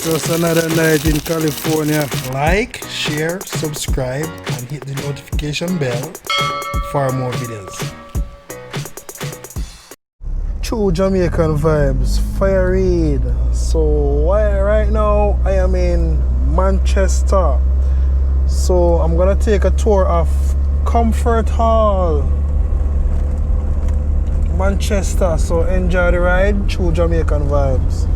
Just another night in California. Like, share, subscribe, and hit the notification bell for more videos. True Jamaican vibes, fire read. So right now I am in Manchester. So I'm gonna take a tour of Comfort Hall, Manchester. So enjoy the ride, True Jamaican vibes.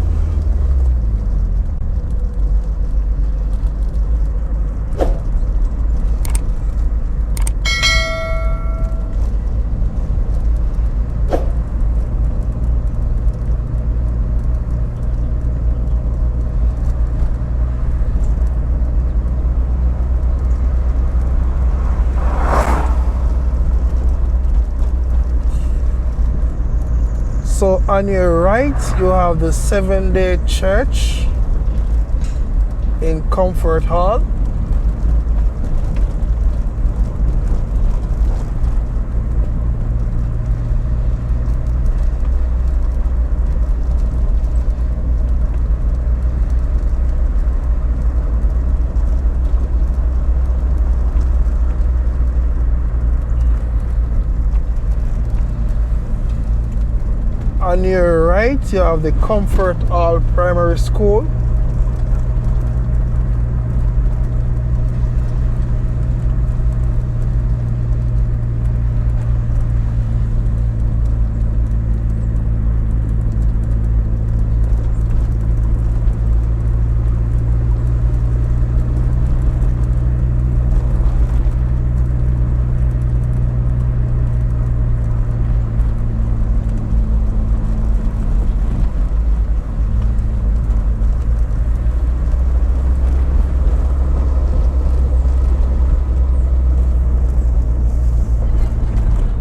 So on your right, you have the 7-Day Church in Comfort Hall. On your right, you have the Comfort Hall Primary School.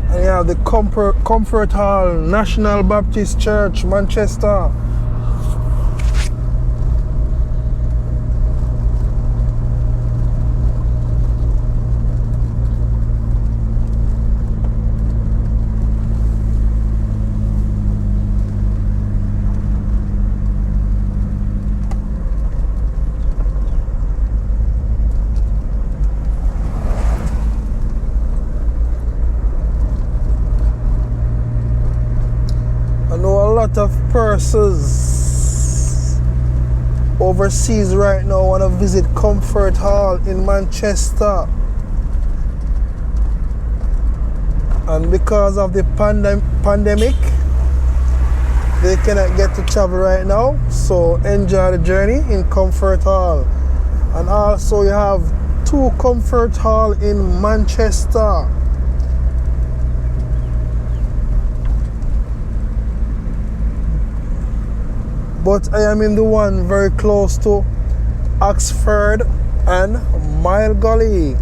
And you have the Comfort Hall National Baptist Church, Manchester. I know a lot of persons overseas right now want to visit Comfort Hall in Manchester. And because of the pandemic, they cannot get to travel right now. So enjoy the journey in Comfort Hall. And also you have 2 Comfort Hall in Manchester. But I am in the one very close to Oxford and Mile Gully.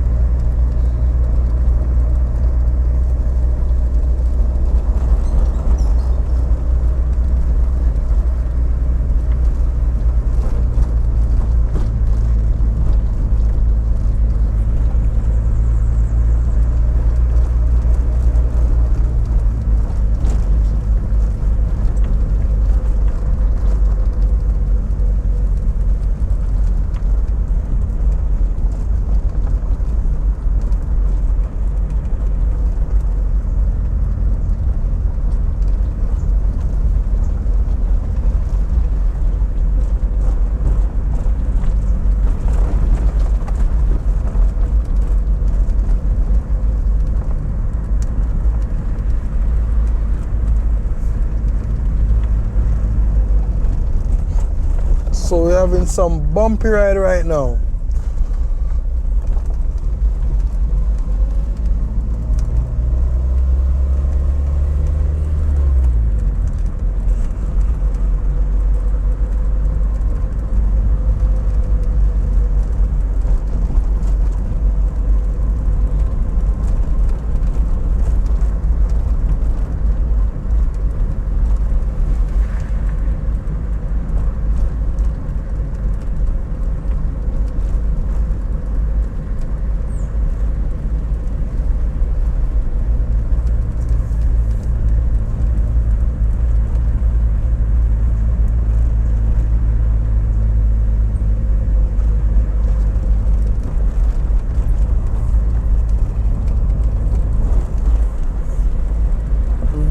So we're having some bumpy ride right now.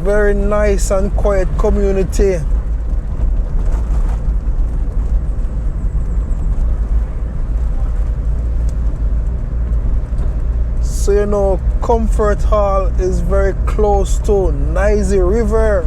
Very nice and quiet community. So you know, Comfort Hall is very close to Nicey River.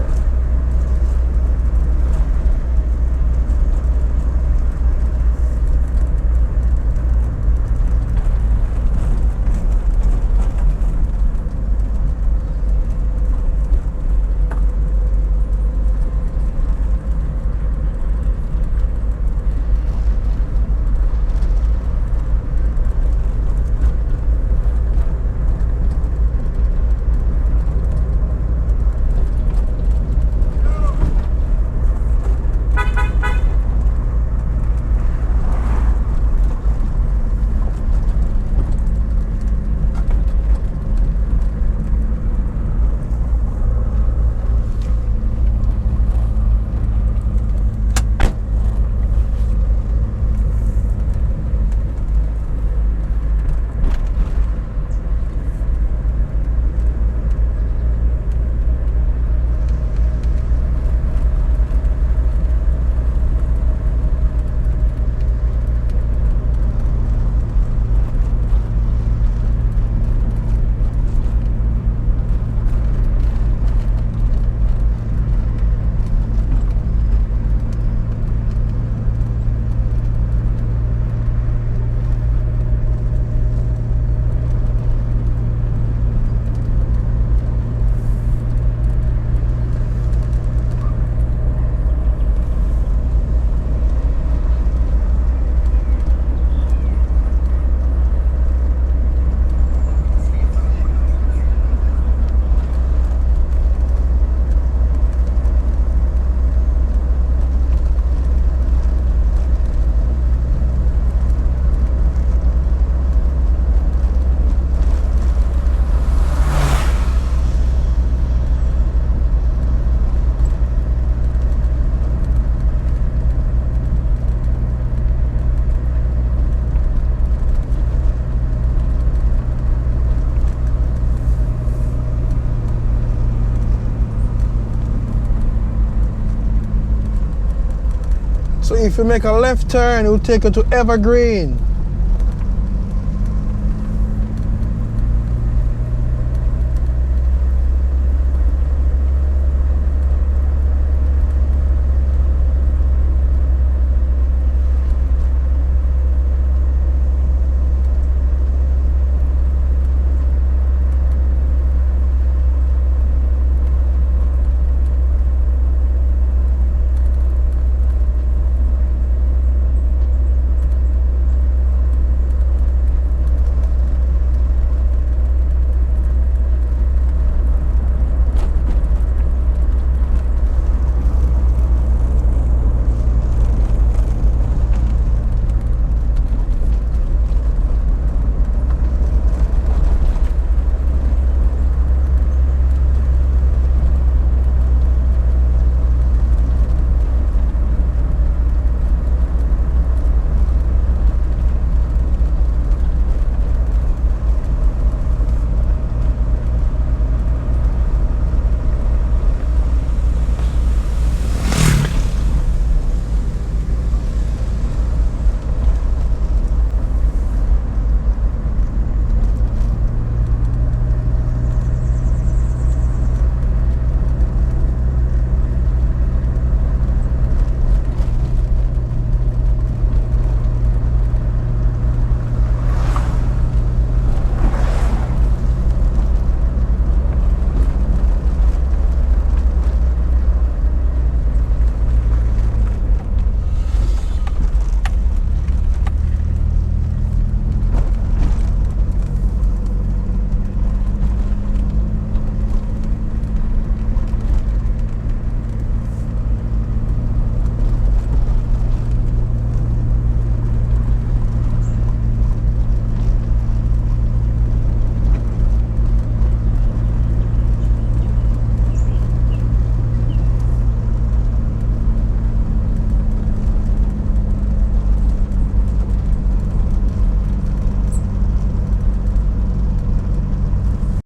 So if you make a left turn, it will take you to Evergreen.